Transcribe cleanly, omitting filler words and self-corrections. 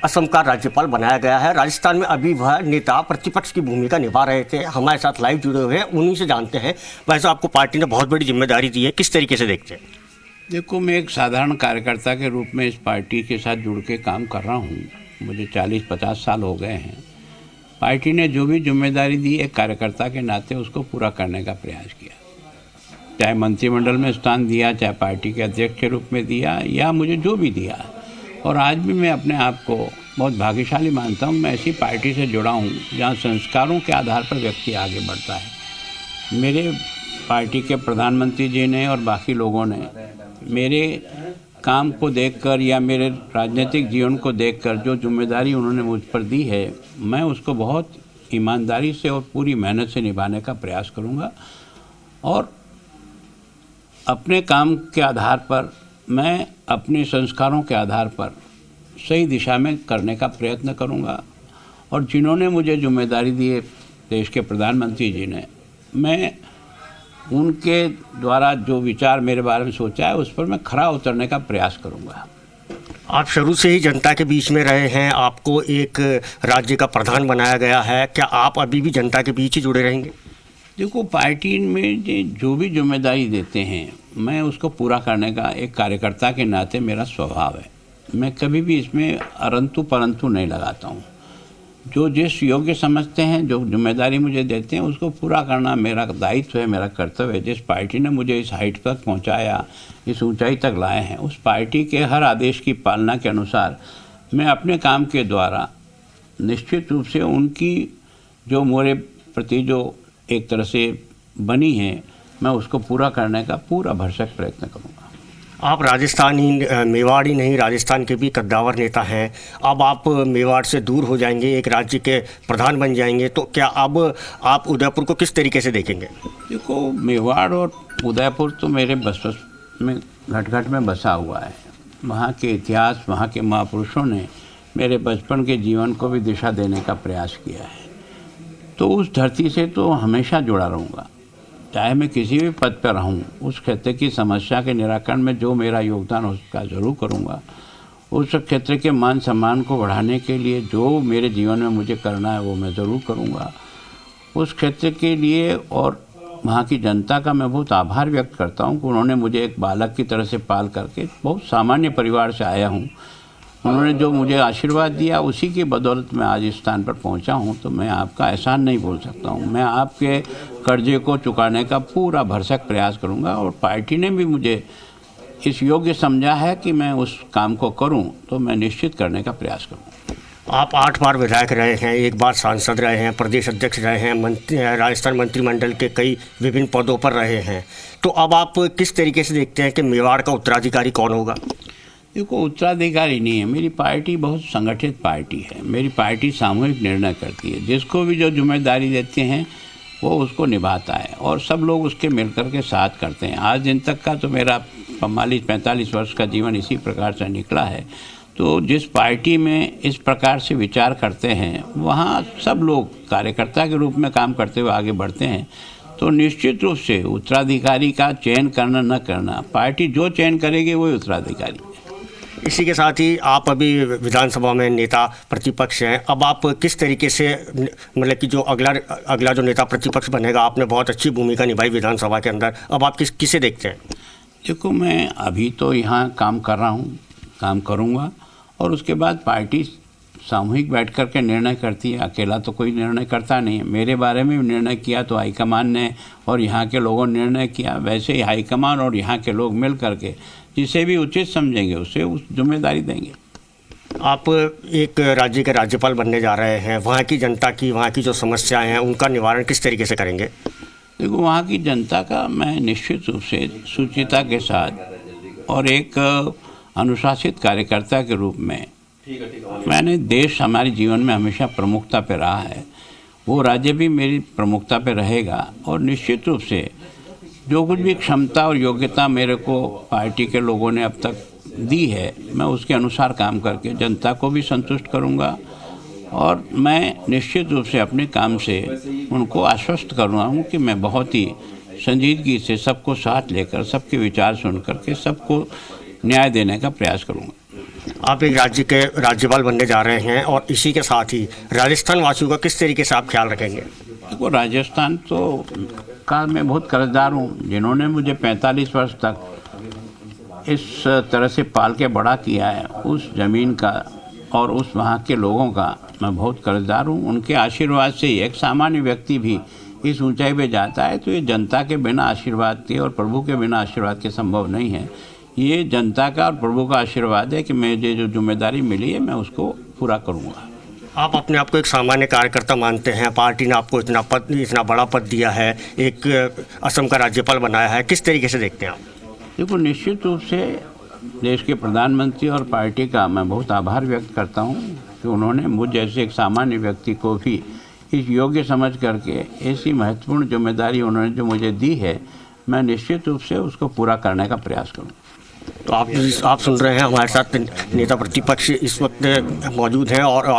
असम का राज्यपाल बनाया गया है। राजस्थान में अभी वह नेता प्रतिपक्ष की भूमिका निभा रहे थे। हमारे साथ लाइव जुड़े हुए हैं, उन्हीं से जानते हैं। वैसे आपको पार्टी ने बहुत बड़ी जिम्मेदारी दी है, किस तरीके से देखते हैं? देखो, मैं एक साधारण कार्यकर्ता के रूप में इस पार्टी के साथ जुड़ के काम कर रहा हूँ। मुझे 40-50 साल हो गए हैं। पार्टी ने जो भी जिम्मेदारी दी एक कार्यकर्ता के नाते उसको पूरा करने का प्रयास किया, चाहे मंत्रिमंडल में स्थान दिया, चाहे पार्टी के अध्यक्ष के रूप में दिया, या मुझे जो भी दिया। और आज भी मैं अपने आप को बहुत भाग्यशाली मानता हूँ। मैं ऐसी पार्टी से जुड़ा हूँ जहाँ संस्कारों के आधार पर व्यक्ति आगे बढ़ता है। मेरे पार्टी के प्रधानमंत्री जी ने और बाकी लोगों ने मेरे काम को देखकर या मेरे राजनीतिक जीवन को देखकर जो जिम्मेदारी उन्होंने मुझ पर दी है, मैं उसको बहुत ईमानदारी से और पूरी मेहनत से निभाने का प्रयास करूँगा। और अपने काम के आधार पर, मैं अपने संस्कारों के आधार पर सही दिशा में करने का प्रयत्न करूँगा। और जिन्होंने मुझे जिम्मेदारी दी है, देश के प्रधानमंत्री जी ने, मैं उनके द्वारा जो विचार मेरे बारे में सोचा है उस पर मैं खरा उतरने का प्रयास करूँगा। आप शुरू से ही जनता के बीच में रहे हैं, आपको एक राज्य का प्रधान बनाया गया है, क्या आप अभी भी जनता के बीच ही जुड़े रहेंगे? देखो, पार्टी में जो भी जिम्मेदारी देते हैं मैं उसको पूरा करने का एक कार्यकर्ता के नाते मेरा स्वभाव है। मैं कभी भी इसमें अरंतु परंतु नहीं लगाता हूँ। जो जिस योग्य समझते हैं, जो जिम्मेदारी मुझे देते हैं, उसको पूरा करना मेरा दायित्व है, मेरा कर्तव्य है। जिस पार्टी ने मुझे इस हाइट तक पहुंचाया, इस ऊंचाई तक लाए हैं, उस पार्टी के हर आदेश की पालना के अनुसार मैं अपने काम के द्वारा निश्चित रूप से उनकी जो मेरे प्रति जो एक तरह से बनी है, मैं उसको पूरा करने का पूरा भरसक प्रयत्न करूँगा। आप राजस्थानी मेवाड़ी नहीं, राजस्थान के भी कद्दावर नेता हैं। अब आप मेवाड़ से दूर हो जाएंगे, एक राज्य के प्रधान बन जाएंगे, तो क्या अब आप उदयपुर को किस तरीके से देखेंगे? देखो, मेवाड़ और उदयपुर तो मेरे बस में घट-घट में बसा हुआ है। वहाँ के इतिहास, वहाँ के महापुरुषों ने मेरे बचपन के जीवन को भी दिशा देने का प्रयास किया है। तो उस धरती से तो हमेशा जुड़ा रहूँगा, चाहे मैं किसी भी पद पर रहूं। उस क्षेत्र की समस्या के निराकरण में जो मेरा योगदान हो उसका ज़रूर करूंगा। उस क्षेत्र के मान सम्मान को बढ़ाने के लिए जो मेरे जीवन में मुझे करना है वो मैं ज़रूर करूंगा। उस क्षेत्र के लिए और वहाँ की जनता का मैं बहुत आभार व्यक्त करता हूं कि उन्होंने मुझे एक बालक की तरह से पाल करके, बहुत सामान्य परिवार से आया हूँ, उन्होंने जो मुझे आशीर्वाद दिया उसी की बदौलत मैं आज इस स्थान पर पहुंचा हूं। तो मैं आपका एहसान नहीं भूल सकता हूं। मैं आपके कर्जे को चुकाने का पूरा भरसक प्रयास करूंगा। और पार्टी ने भी मुझे इस योग्य समझा है कि मैं उस काम को करूं, तो मैं निश्चित करने का प्रयास करूंगा। आप 8 बार विधायक रहे हैं, 1 बार सांसद रहे हैं, प्रदेश अध्यक्ष रहे हैं, राजस्थान मंत्रिमंडल के कई विभिन्न पदों पर रहे हैं। तो अब आप किस तरीके से देखते हैं कि मेवाड़ का उत्तराधिकारी कौन होगा? देखो, उत्तराधिकारी नहीं है। मेरी पार्टी बहुत संगठित पार्टी है। मेरी पार्टी सामूहिक निर्णय करती है। जिसको भी जो जिम्मेदारी देते हैं वो उसको निभाता है और सब लोग उसके मिलकर के साथ करते हैं। आज दिन तक का तो मेरा 45 वर्ष का जीवन इसी प्रकार से निकला है। तो जिस पार्टी में इस प्रकार से विचार करते हैं, वहाँ सब लोग कार्यकर्ता के रूप में काम करते हुए आगे बढ़ते हैं। तो निश्चित रूप से उत्तराधिकारी का चयन करना न करना, पार्टी जो चयन करेगी वही उत्तराधिकारी है। इसी के साथ ही आप अभी विधानसभा में नेता प्रतिपक्ष हैं। अब आप किस तरीके से, मतलब कि जो अगला जो नेता प्रतिपक्ष बनेगा, आपने बहुत अच्छी भूमिका निभाई विधानसभा के अंदर, अब आप किसे देखते हैं? देखो, मैं अभी तो यहाँ काम कर रहा हूँ, काम करूँगा और उसके बाद पार्टी सामूहिक बैठ कर के निर्णय करती है। अकेला तो कोई निर्णय करता नहीं है। मेरे बारे में भी निर्णय किया तो हाईकमान ने और यहाँ के लोगों ने निर्णय किया। वैसे ही हाईकमान और यहाँ के लोग मिल करके जिसे भी उचित समझेंगे उसे उस जिम्मेदारी देंगे। आप एक राज्य के राज्यपाल बनने जा रहे हैं, वहाँ की जनता की, वहाँ की जो समस्याएं हैं उनका निवारण किस तरीके से करेंगे? देखो, वहाँ की जनता का मैं निश्चित रूप से शुचिता के साथ और एक अनुशासित कार्यकर्ता के रूप में, मैंने देश हमारे जीवन में हमेशा प्रमुखता पे रहा है, वो राज्य भी मेरी प्रमुखता पे रहेगा। और निश्चित रूप से जो कुछ भी क्षमता और योग्यता मेरे को पार्टी के लोगों ने अब तक दी है, मैं उसके अनुसार काम करके जनता को भी संतुष्ट करूंगा। और मैं निश्चित रूप से अपने काम से उनको आश्वस्त कर रहा हूँ कि मैं बहुत ही संजीदगी से सबको साथ लेकर, सबके विचार सुन करके सबको न्याय देने का प्रयास करूँगा। आप एक राज्य के राज्यपाल बनने जा रहे हैं और इसी के साथ ही राजस्थान वासियों का किस तरीके से आप ख्याल रखेंगे? देखो, राजस्थान तो का मैं बहुत कर्जदार हूँ। जिन्होंने मुझे 45 वर्ष तक इस तरह से पाल के बड़ा किया है, उस ज़मीन का और उस वहाँ के लोगों का मैं बहुत कर्जदार हूँ। उनके आशीर्वाद से ही एक सामान्य व्यक्ति भी इस ऊंचाई पे जाता है। तो ये जनता के बिना आशीर्वाद के और प्रभु के बिना आशीर्वाद के संभव नहीं है। ये जनता का और प्रभु का आशीर्वाद है कि मुझे जो जिम्मेदारी मिली है मैं उसको पूरा करूँगा। आप अपने आप को एक सामान्य कार्यकर्ता मानते हैं, पार्टी ने आपको इतना बड़ा पद दिया है, एक असम का राज्यपाल बनाया है, किस तरीके से देखते हैं आप? देखो, निश्चित रूप से देश के प्रधानमंत्री और पार्टी का मैं बहुत आभार व्यक्त करता हूँ कि उन्होंने मुझ जैसे एक सामान्य व्यक्ति को भी इस योग्य समझ करके ऐसी महत्वपूर्ण जिम्मेदारी उन्होंने जो मुझे दी है, मैं निश्चित रूप से उसको पूरा करने का प्रयास करूँ। तो आप सुन रहे हैं, हमारे साथ नेता प्रतिपक्ष इस वक्त मौजूद हैं और